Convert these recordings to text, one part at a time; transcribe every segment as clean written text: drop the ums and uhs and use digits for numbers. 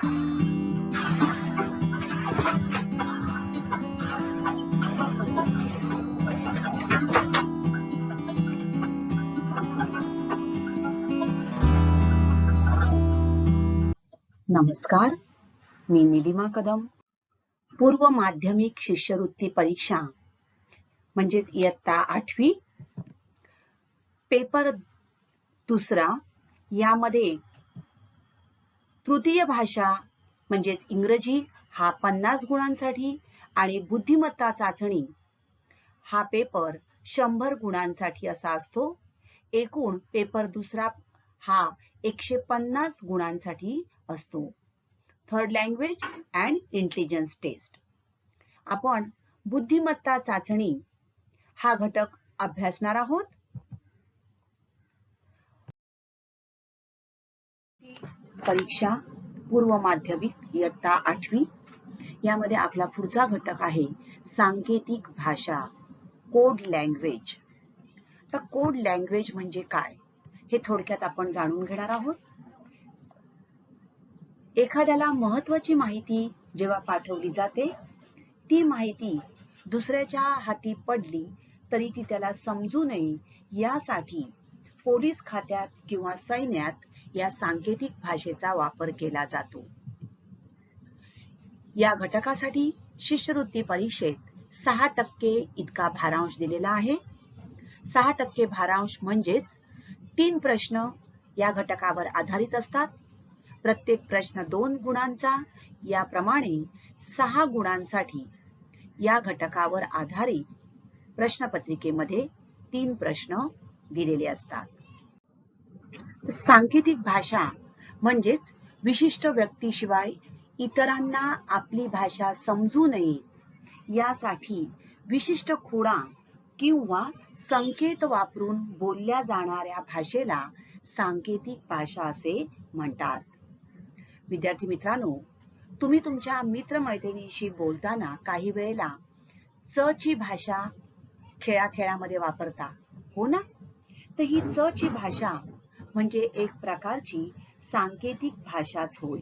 नमस्कार, मी निलिमा कदम. पूर्व माध्यमिक शिष्यवृत्ती परीक्षा म्हणजेच इयत्ता 8वी पेपर दुसरा यामध्ये तृतीय भाषा म्हणजेच इंग्रजी हा 50 गुणांसाठी आणि बुद्धिमत्ता चाचणी हा पेपर 100 गुणांसाठी असा असतो. एकूण पेपर दुसरा हा 150 गुणांसाठी असतो. Third language and intelligence test. आपण बुद्धिमत्ता चाचणी हा घटक अभ्यासणार आहोत. परीक्षा पूर्व माध्यमिक इयत्ता 8वी यामध्ये आपला पुढचा घटक आहे सांकेतिक भाषा, कोड लँग्वेज. तर कोड लँग्वेज म्हणजे काय हे थोडक्यात आपण जाणून घेणार आहोत. एखाद्याला महत्त्वाची माहिती जेव्हा पाठवली जाते ती माहिती दुसऱ्याच्या हाती पडली तरी ती त्याला समजू नये यासाठी पोलीस खात्यात किंवा सैन्यात या सांकेतिक भाषेचा वापर केला जातो. या घटकासाठी शिष्यवृत्ती परीक्षेत 6% इतका भारांश दिलेला आहे. 6% भारांश म्हणजेच 3 प्रश्न या घटकावर आधारित असतात. प्रत्येक प्रश्न 2 गुणांचा. याप्रमाणे 6 गुणांसाठी या घटकावर आधारित प्रश्नपत्रिकेमध्ये 3 प्रश्न दिलेले असतात. सांकेतिक भाषा म्हणजेच विशिष्ट व्यक्तीशिवाय इतरांना आपली भाषा समजू नये यासाठी विशिष्ट खुणा किंवा संकेत वापरून बोलल्या जाणाऱ्या भाषेला सांकेतिक भाषा असे म्हणतात. विद्यार्थी मित्रांनो, तुम्ही तुमच्या मित्रमैत्रिणीशी बोलताना काही वेळेला च ची भाषा खेळाखेळामध्ये वापरता, हो ना? तर ही च ची भाषा म्हणजे एक प्रकारची सांकेतिक भाषाच होय.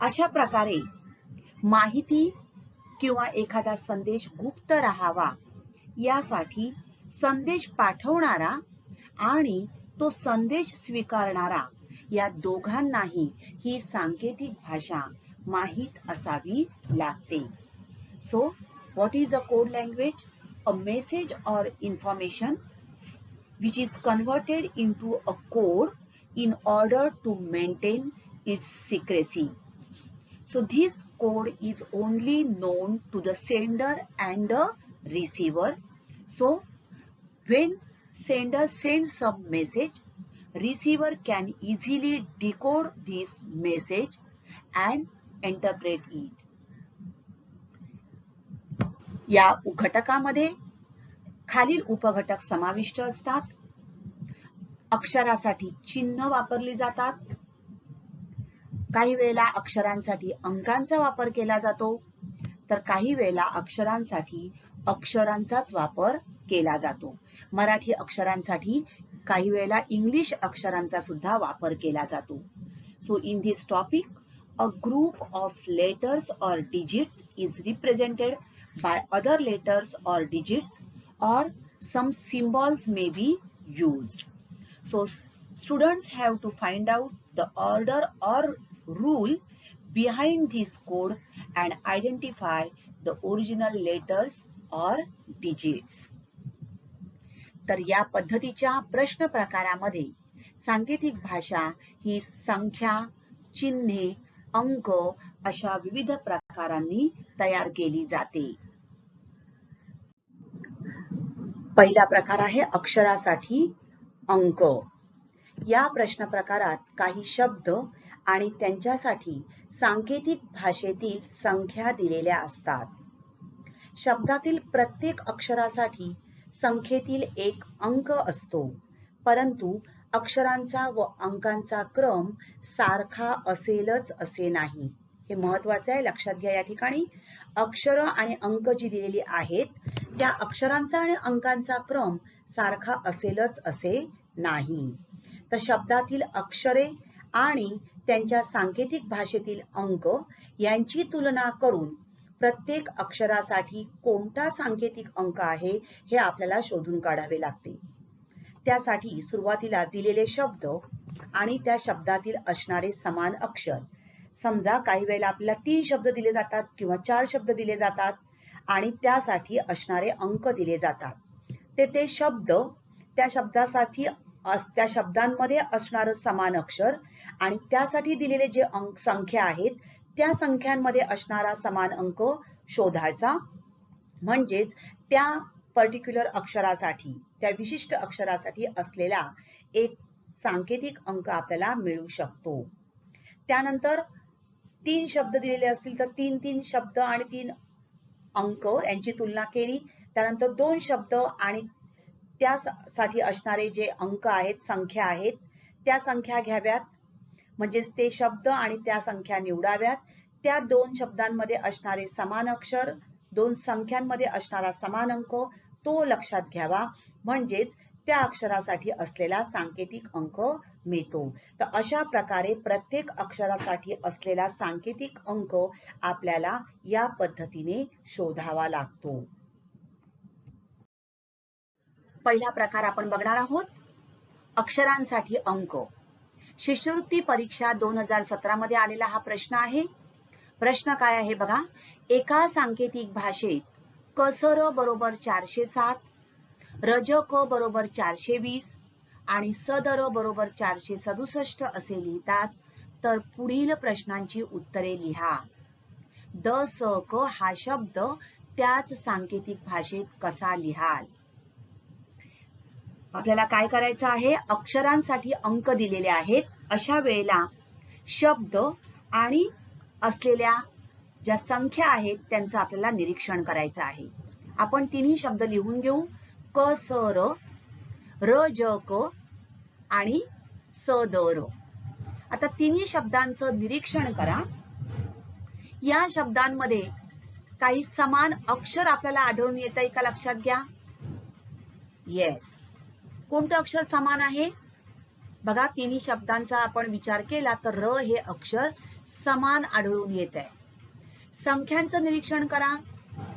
अशा प्रकारे माहिती किंवा एखादा संदेश गुप्त राहावा यासाठी संदेश पाठवणारा आणि तो संदेश स्वीकारणारा या दोघांनाही ही सांकेतिक भाषा माहित असावी लागते. So, what is a code language? A message or information which is converted into a code in order to maintain its secrecy. So, this code is only known to the sender and the receiver. So, when sender sends some message, receiver can easily decode this message and interpret it. या घटकामध्ये खालील उपघटक समाविष्ट असतात. अक्षरासाठी चिन्ह वापरली जातात. काही वेळेला अक्षरांसाठी अंकांचा वापर केला जातो तर काही वेळेला अक्षरांसाठी अक्षरांचाच वापर केला जातो. मराठी अक्षरांसाठी काही वेळेला इंग्लिश अक्षरांचा सुद्धा वापर केला जातो. So in this topic a group of letters or digits is represented by other letters or digits, or some symbols may be used. So students have to find out the order or rule behind this code and identify the original letters or digits. तर या पद्धतीच्या प्रश्न प्रकारामध्ये सांकेतिक भाषा ही संख्या, चिन्हे, अंक अशा विविध प्रकारांनी तयार केली जाते. पहिला प्रकार आहे अक्षरासाठी अंक. या प्रश्न प्रकारात काही शब्द आणि त्यांच्यासाठी सांकेतिक भाषेतील संख्या दिलेल्या असतात. शब्दातील प्रत्येक अक्षरासाठी संख्येतील एक अंक असतो, परंतु अक्षरांचा व अंकांचा क्रम सारखा असेलच असे नाही. हे महत्त्वाचे आहे, लक्षात घ्या. या ठिकाणी अक्षर आणि अंक जी दिलेली आहेत त्या अक्षरांचा आणि अंकांचा क्रम सारखा असेलच असे नाही. तर शब्दातील अक्षरे आणि त्यांच्या सांकेतिक भाषेतील अंक यांची तुलना करून प्रत्येक अक्षरासाठी कोणता सांकेतिक अंक आहे हे आपल्याला शोधून काढावे लागते. त्यासाठी सुरुवातीला दिलेले शब्द आणि त्या शब्दातील असणारे समान अक्षर. समजा काही वेळेला आपल्याला 3 शब्द दिले जातात किंवा 4 शब्द दिले जातात आणि त्यासाठी असणारे अंक दिले जातात. ते शब्द त्या शब्दासाठी त्या शब्दांमध्ये असणारं समान अक्षर आणि त्यासाठी दिलेले जे संख्या आहेत त्या संख्यांमध्ये असणारा समान अंक शोधायचा. म्हणजेच त्या पर्टिक्युलर अक्षरासाठी, त्या विशिष्ट अक्षरासाठी असलेला एक सांकेतिक अंक आपल्याला मिळू शकतो. त्यानंतर 3 शब्द दिलेले असतील तर 3 शब्द आणि 3 अंक यांची तुलना केली. त्यानंतर 2 शब्द आणि त्यासाठी असणारे जे अंक आहेत, संख्या आहेत, त्या संख्या घ्याव्यात. म्हणजेच ते शब्द आणि त्या संख्या निवडाव्यात. त्या 2 शब्दांमध्ये असणारे समान अक्षर, 2 संख्यांमध्ये असणारा समान अंक तो लक्षात घ्यावा. म्हणजेच त्या अक्षरासाठी असलेला सांकेतिक अंक मिळतो. तर अशा प्रकारे प्रत्येक अक्षरासाठी असलेला सांकेतिक अंक आपल्याला या पद्धतीने शोधावा लागतो. पहिला प्रकार आपण बघणार आहोत, अक्षरांसाठी अंक. शिष्यवृत्ती परीक्षा 2017 मध्ये आलेला हा प्रश्न आहे. प्रश्न काय आहे बघा. एका सांकेतिक भाषेत कसर बरोबर 407, रजक बरोबर 420 आणि सदर बरोबर 467 असे लिहितात. तर पुढील प्रश्नांची उत्तरे लिहा. द स क हा शब्द त्याच सांकेतिक भाषेत कसा लिहाल? आपल्याला काय करायचं आहे, अक्षरांसाठी अंक दिलेले आहेत. अशा वेळेला शब्द आणि असलेल्या ज्या संख्या आहेत त्यांचं आपल्याला निरीक्षण करायचं आहे. आपण तिन्ही शब्द लिहून घेऊ. क स र, र ज क आणि स द र. आता तिन्ही शब्दांचं निरीक्षण करा. या शब्दांमध्ये काही समान अक्षर आपल्याला आढळून येत आहे का लक्षात घ्या. येस. कोणतं अक्षर समान आहे बघा. तिन्ही शब्दांचा आपण विचार केला तर र हे अक्षर समान आढळून येत आहे. संख्यांचं निरीक्षण करा.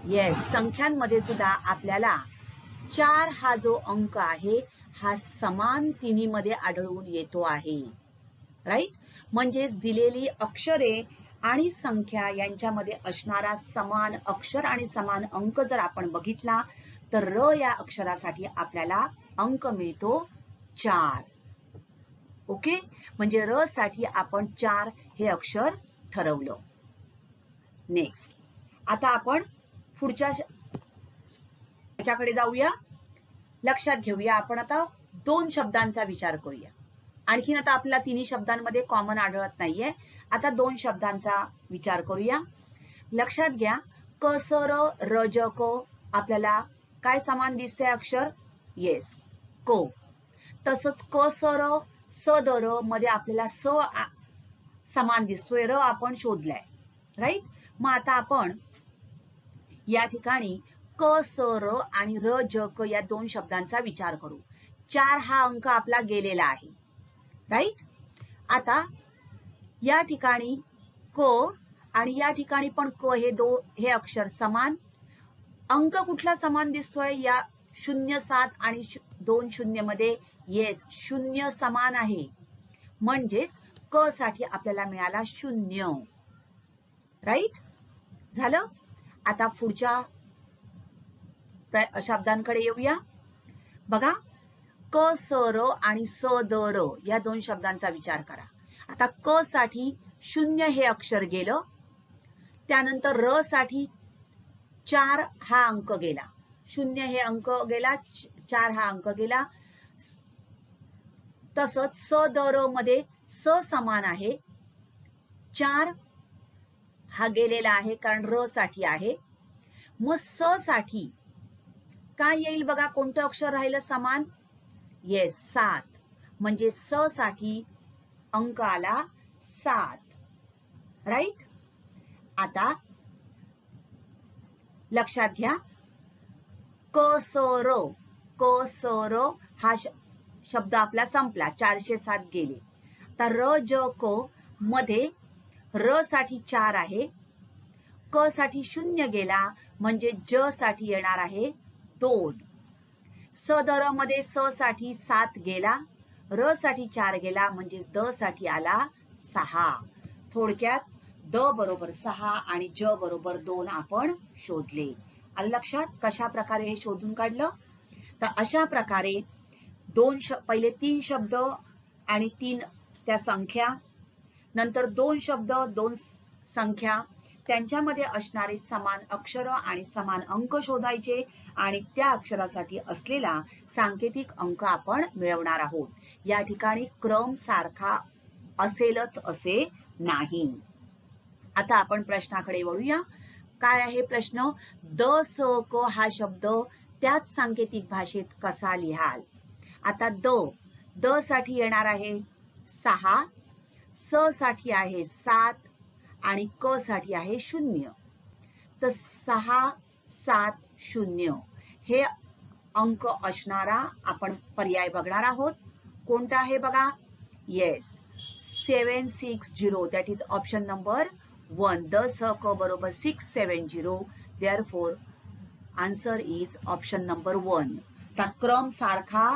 येस, संख्यांमध्ये सुद्धा आपल्याला 4 हा जो अंक आहे हा समान तिन्हीमध्ये आढळून येतो आहे. राईट. म्हणजेच दिलेली अक्षरे आणि संख्या यांच्यामध्ये असणारा समान अक्षर आणि समान अंक जर आपण बघितला तर र या अक्षरासाठी आपल्याला अंक मिळतो 4. ओके. म्हणजे र साठी आपण 4 हे अक्षर ठरवलं. नेक्स्ट. आता आपण पुढच्या याच्याकडे जाऊया. लक्षात घेऊया. आपण आता 2 शब्दांचा विचार करूया. आणखीन आता आपल्याला तिन्ही शब्दांमध्ये कॉमन आढळत नाहीये. आता 2 शब्दांचा विचार करूया. लक्षात घ्या. क स र, र ज क आपल्याला काय समान दिसते अक्षर. येस, को. तसंच क स र, स द र मध्ये आपल्याला स समान दिसतोय. र आपण शोधलाय. राईट. मग आता आपण या ठिकाणी क स र आणि र ज क या 2 शब्दांचा विचार करू. 4 हा अंक आपला गेलेला आहे. राईट. आता या ठिकाणी क आणि या ठिकाणी पण क हे अक्षर समान. अंक कुठला समान दिसतोय या 07 आणि 20 मध्ये. येस, 0 समान आहे. म्हणजेच क साठी आपल्याला मिळाला 0. राईट. झालं. आता पुढच्या शब्दांकडे येऊया. बघा. क स र आणि स द र या 2 शब्दांचा विचार करा. आता क साठी 0 हे अक्षर गेलं. त्यानंतर र साठी 4 हा अंक गेला. 0 हे अंक गेला, 4 हा अंक गेला. तसंच स द र मध्ये स समान आहे. 4 हा गेलेला आहे कारण र साठी आहे. मग स साठी काय येईल बघा. कोणतं अक्षर राहिलं समान. येस, 7. म्हणजे स साठी अंक आला 7. राईट. आता लक्षात घ्या. क स र, क स र हा शब्द आपला संपला. 407 गेले. तर र ज क मध्ये र साठी 4 आहे, क साठी 0 गेला म्हणजे ज साठी येणार आहे 2. स द र मध्ये स साठी 7 गेला, र साठी 4 गेला म्हणजे द साठी आला 6. थोडक्यात द बरोबर 6 आणि ज बरोबर 2 आपण शोधले. आलं लक्षात कशा प्रकारे हे शोधून काढलं? तर अशा प्रकारे पहिले 3 शब्द आणि 3 त्या संख्या, नंतर 2 शब्द 2 संख्या, त्यांच्यामध्ये असणारे समान अक्षर आणि समान अंक शोधायचे आणि त्या अक्षरासाठी असलेला सांकेतिक अंक आपण मिळवणार आहोत. या ठिकाणी क्रम सारखा असेलच असे नाही. आता आपण प्रश्नाकडे वळूया. काय आहे प्रश्न? द स क हा शब्द त्याच सांकेतिक भाषेत कसा लिहाल? आता द साठी येणार आहे 6, स साठी आहे 7 आणि क साठी आहे 0. तर 6, 7, 0 हे अंक असणारा आपण पर्याय बघणार आहोत. कोणता आहे बघा? Yes, 760. That is option number 1. The स क बरोबर 670. Therefore answer is option number 1. तर क्रम सारखा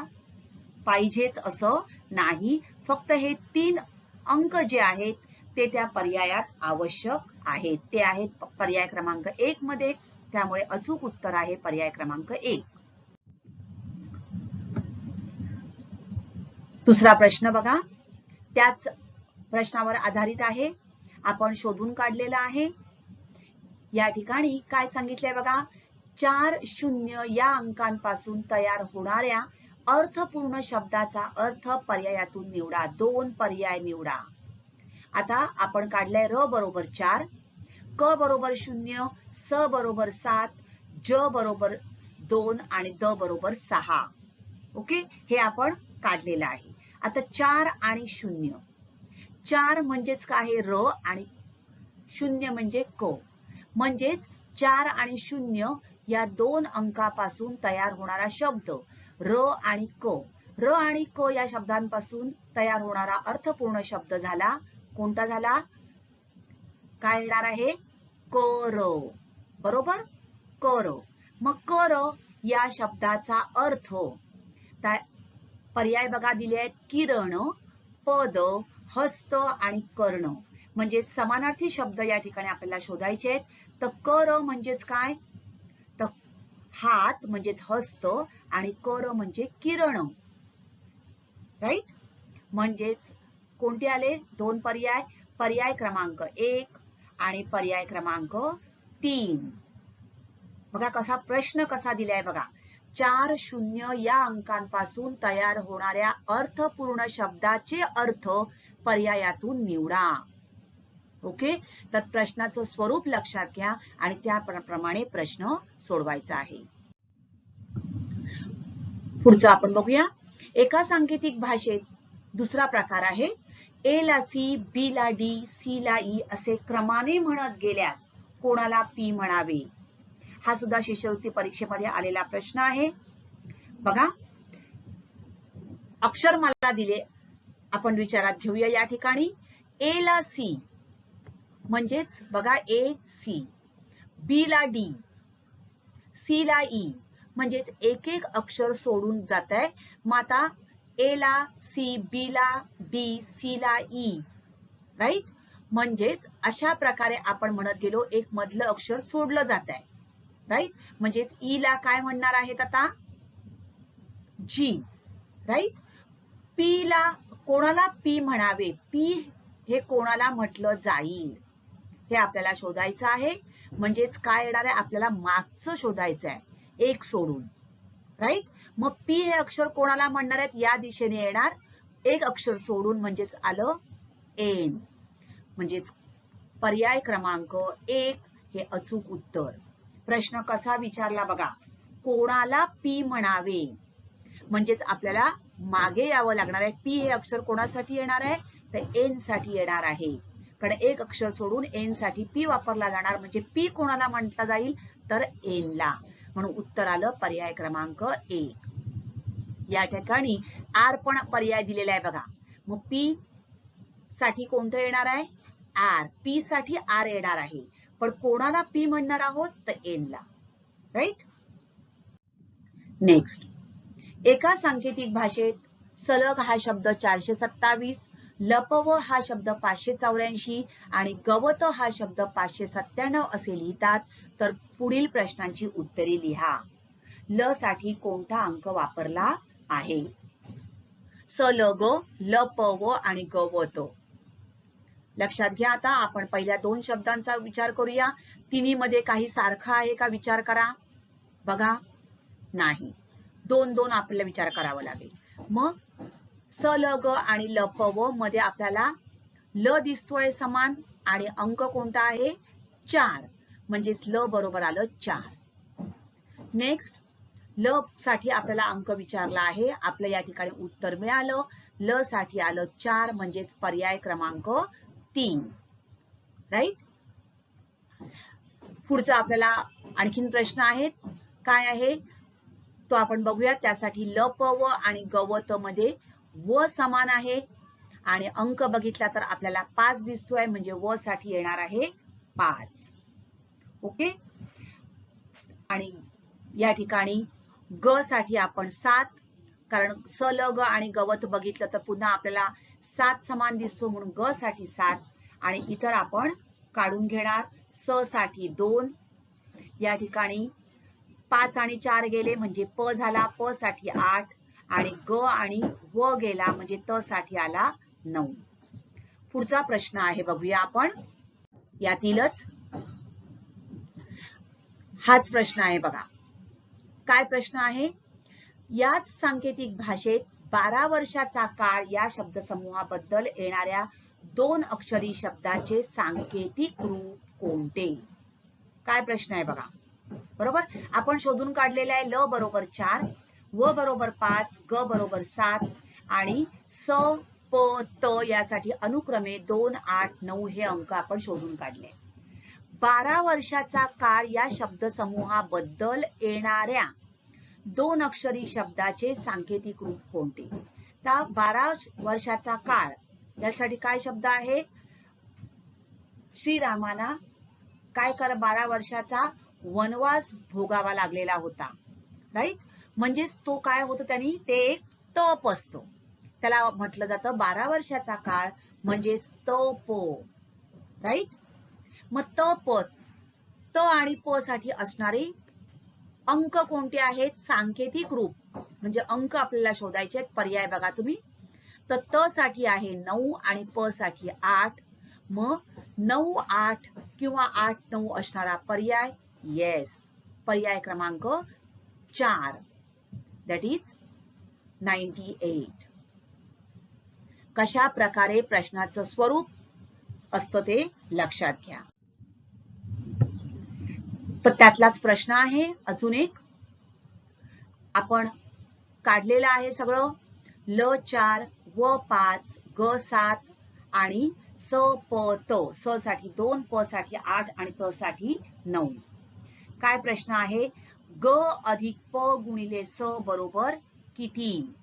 पाहिजेच असं नाही, फक्त हे 3 अंक जे आहेत ते त्या पर्यायात आवश्यक आहेत. ते आहेत पर्याय क्रमांक 1 मध्ये, त्यामुळे अचूक उत्तर आहे पर्याय क्रमांक 1. दुसरा प्रश्न बघा, त्याच प्रश्नावर आधारित आहे, आपण शोधून काढलेला आहे. या ठिकाणी काय सांगितलंय बघा, 4 0 या अंकांपासून तयार होणाऱ्या अर्थपूर्ण शब्दाचा अर्थ पर्यायातून निवडा. 2 पर्याय निवडा. आता आपण काढलंय र बरोबर 4, क बरोबर 0, स बरोबर 7, ज बरोबर 2 आणि द बरोबर 6. ओके, हे आपण काढलेलं आहे. आता 4 आणि 0, 4 म्हणजेच काय? र आणि 0 म्हणजे क, म्हणजेच 4 आणि 0 या 2 अंकापासून तयार होणारा शब्द र आणि क. र आणि क या शब्दांपासून तयार होणारा अर्थपूर्ण शब्द झाला कोणता झाला? काय येणार आहे? कर. बरोबर, कर. मग कर या शब्दाचा अर्थ पर्याय बघा दिले आहेत, किरण, पद, हस्त आणि कर्ण. म्हणजे समानार्थी शब्द या ठिकाणी आपल्याला शोधायचे आहेत. तर कर म्हणजेच काय? तर हात म्हणजेच हस्त आणि कर म्हणजे किरण. राईट? म्हणजेच कोणते आले? 2 पर्याय, पर्याय क्रमांक 1 आणि पर्याय क्रमांक 3. बघा कसा प्रश्न कसा दिलाय बघा. 4 0 या अंकांपासून तयार होणाऱ्या अर्थपूर्ण शब्दाचे अर्थ पर्यायातून निवडा. ओके, तर प्रश्नाचं स्वरूप लक्षात घ्या आणि त्याप्रमाणे प्रश्न सोडवायचा आहे. पुढचं आपण बघूया. एका सांकेतिक भाषेत दुसरा प्रकार आहे, ए ला सी, बी ला डी, सी ला ई असे क्रमाने म्हणत गेल्यास कोणाला पी म्हणावे? हा सुद्धा शिष्यवृत्ती परीक्षेमध्ये आलेला प्रश्न आहे. बघा, अक्षर मला दिले, आपण विचारात घेऊया. या ठिकाणी ए ला सी म्हणजेच बघा ए सी, बी ला डी, सी ला ई म्हणजेच एक एक अक्षर सोडून जात आहे. मग आता ए ला सी, बी ला डी, सी ला ई, राईट? म्हणजेच अशा प्रकारे आपण म्हणत गेलो, एक मधलं अक्षर सोडलं जात आहे. राईट? म्हणजेच ई ला काय म्हणणार आहेत आता? जी. राईट? पी ला कोणाला पी म्हणावे? पी हे कोणाला म्हटलं जाईल हे आपल्याला शोधायचं आहे. म्हणजेच काय येणार आहे? आपल्याला मागचं शोधायचं आहे, एक सोडून. राईट? मग पी हे अक्षर कोणाला म्हणणार आहेत? या दिशेने येणार, एक अक्षर सोडून, म्हणजेच आलं एन. म्हणजेच पर्याय क्रमांक 1 हे अचूक उत्तर. प्रश्न कसा विचारला बघा, कोणाला पी म्हणावे? म्हणजेच आपल्याला मागे यावं लागणार आहे. पी हे अक्षर कोणासाठी येणार आहे? तर एन साठी येणार आहे. कारण एक अक्षर सोडून एन साठी पी वापरला जाणार, म्हणजे पी कोणाला म्हटला जाईल? तर एन ला. म्हणून उत्तर आलं पर्याय क्रमांक 1. या ठिकाणी आर पण पर्याय दिलेला आहे बघा. मग पी साठी कोणतं येणार आहे? आर. पी साठी आर येणार आहे, पण कोणाला पी म्हणणार आहोत? तर एन ला. राईट. नेक्स्ट, एका सांकेतिक भाषेत सलग हा शब्द 427, लपव हा शब्द 584 आणि गवत हा शब्द 597 असे लिहितात, तर पुढील प्रश्नांची उत्तरे लिहा. ल साठी कोणता अंक वापरला आहे? सलग, लपव आणि गवत. लक्षात घ्या. आता आपण पहिल्या 2 शब्दांचा विचार करूया. तिन्ही मध्ये काही सारखं आहे का विचार करा. बघा, नाही. 2-2 आपल्याला विचार करावा लागेल. मग सलग आणि लपव मध्ये आपल्याला ल दिसतोय समान आणि अंक कोणता आहे? 4. म्हणजेच ल बरोबर आलं 4. नेक्स्ट, ल साठी आपल्याला अंक विचारला आहे. आपलं या ठिकाणी उत्तर मिळालं. ल साठी आलं 4, म्हणजेच पर्याय क्रमांक 3. राईट. पुढचा आपल्याला आणखीन प्रश्न आहेत. काय आहे तो आपण बघूया. त्यासाठी लपव आणि गवत मध्ये व समान आहे आणि अंक बघितला तर आपल्याला 5 दिसतोय, म्हणजे व साठी येणार आहे 5. ओके. आणि या ठिकाणी ग साठी आपण 7, कारण सलग आणि गवत बघितलं तर पुन्हा आपल्याला 7 समान दिसतो, म्हणून ग साठी 7 आणि इतर आपण काढून घेणार. स साठी 2, या ठिकाणी 5 आणि 4 गेले म्हणजे प झाला, प साठी 8 आणि ग आणि व गेला म्हणजे त साठी आला 9. पुढचा प्रश्न आहे, बघूया आपण. यातीलच हाच प्रश्न आहे बघा. काय प्रश्न आहे? याच सांकेतिक भाषेत 12 वर्षाचा काळ या शब्दसमूहाबद्दल येणाऱ्या 2 अक्षरी शब्दाचे सांकेतिक रूप कोणते? काय प्रश्न आहे बघा. बरोबर. आपण शोधून काढलेले आहे. ल बरोबर 4, व बरोबर 5, ग बरोबर 7 आणि स, प, त यासाठी अनुक्रमे 2, 8, 9 हे अंक आपण शोधून काढले. 12 वर्षाचा काळ या शब्दसमूहाबद्दल येणाऱ्या 2 अक्षरी शब्दाचे सांकेतिक रूप कोणते? तर 12 वर्षाचा काळ यासाठी काय शब्द आहे? श्रीरामाला काय 12 वर्षाचा वनवास भोगावा लागलेला होता. राईट. म्हणजेच तो काय होतं त्यांनी, ते एक तप असतो, त्याला म्हटलं जातं 12 वर्षाचा काळ म्हणजेच तप. राईट. मग तप, त आणि प साठी असणारे अंक कोणते आहेत? सांकेतिक रूप म्हणजे अंक आपल्याला शोधायचे आहेत. पर्याय बघा तुम्ही. तर त साठी आहे 9 आणि प साठी 8. मग 9, 8 किंवा 8, 9 असणारा पर्याय. येस, पर्याय क्रमांक 4, दॅट इज 98. कशा प्रकारे प्रश्नाचं स्वरूप असतं ते लक्षात घ्या. तर त्यातलाच प्रश्न आहे अजून एक. आपण काढलेलं आहे सगळं. ल 4, व 5, ग 7 आणि स, प, त. स साठी 2, प साठी 8 आणि त साठी 9. काय प्रश्न आहे? ग अधिक प गुणिले स बरोबर किती?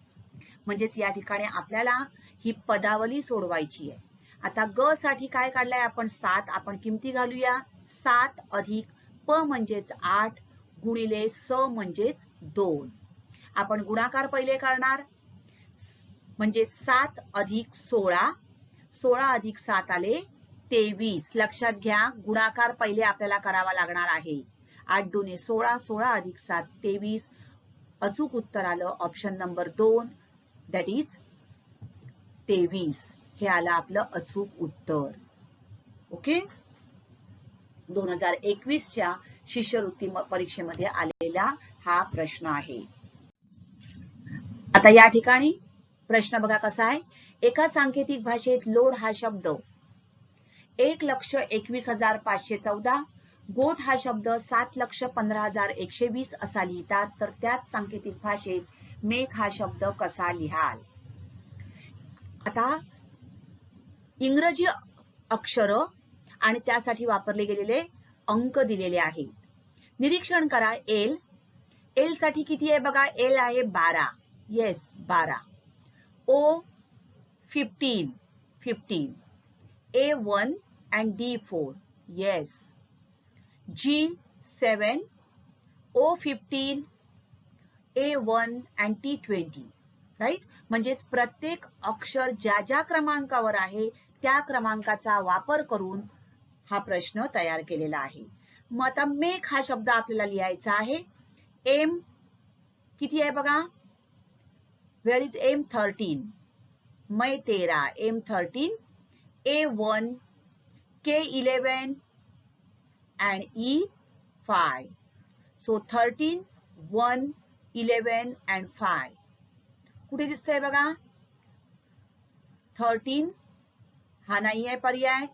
म्हणजेच या ठिकाणी आपल्याला ही पदावली सोडवायची आहे. आता ग साठी काय काढलाय आपण? 7. आपण किमती घालूया. 7 अधिक प म्हणजेच 8 गुणिले स म्हणजेच 2. आपण गुणाकार पहिले करणार, म्हणजे 7 अधिक 16. 16 अधिक 7 आले 23. लक्षात घ्या, गुणाकार पहिले आपल्याला करावा लागणार आहे. 8 दुने 16, 16 अधिक 7 23. अचूक उत्तर आलं ऑप्शन नंबर 2, दॅट इज 23. हे आलं आपलं अचूक उत्तर. ओके. 2021च्या शिष्यवृत्ती परीक्षेमध्ये आलेला हा प्रश्न आहे. आता या ठिकाणी प्रश्न बघा कसा आहे. एका सांकेतिक भाषेत लोड हा शब्द 1,21,514, गोठ हा शब्द 7,15,120 असा लिहितात, तर त्याच सांकेतिक भाषेत मेघ हा शब्द कसा लिहाल? आता इंग्रजी अक्षर आणि त्यासाठी वापरले गेलेले अंक दिलेले आहेत. निरीक्षण करा. एल, एल साठी किती आहे बघा. एल आहे 12. Yes, 12. O 15, 15. A1 and D4. Yes. G7, O15, A1 and T20. Right. म्हणजेच प्रत्येक अक्षर ज्या ज्या क्रमांकावर आहे त्या क्रमांकाचा वापर करून हा प्रश्न तयार केलेला आहे. मग आता मेक हा शब्द आपल्याला लिहायचा आहे. एम किती आहे बघा. Where is M13? मै 13, M13, A1, K11 and E5. So 13, 1, 11 and 5. कुठे दिसतंय बघा. 13 हा नाही आहे पर्याय.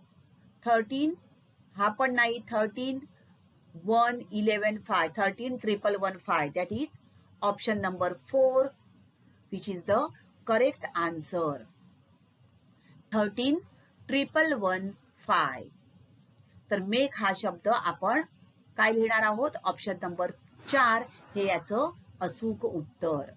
13 हा पण नाही. 13, 1, 11, 5. 13, 1115. That is option number 4, which is the correct answer. 13, 1115. तर मेक हा शब्द आपण काय लिहिणार आहोत. ऑप्शन नंबर 4 हे याचं अचूक उत्तर.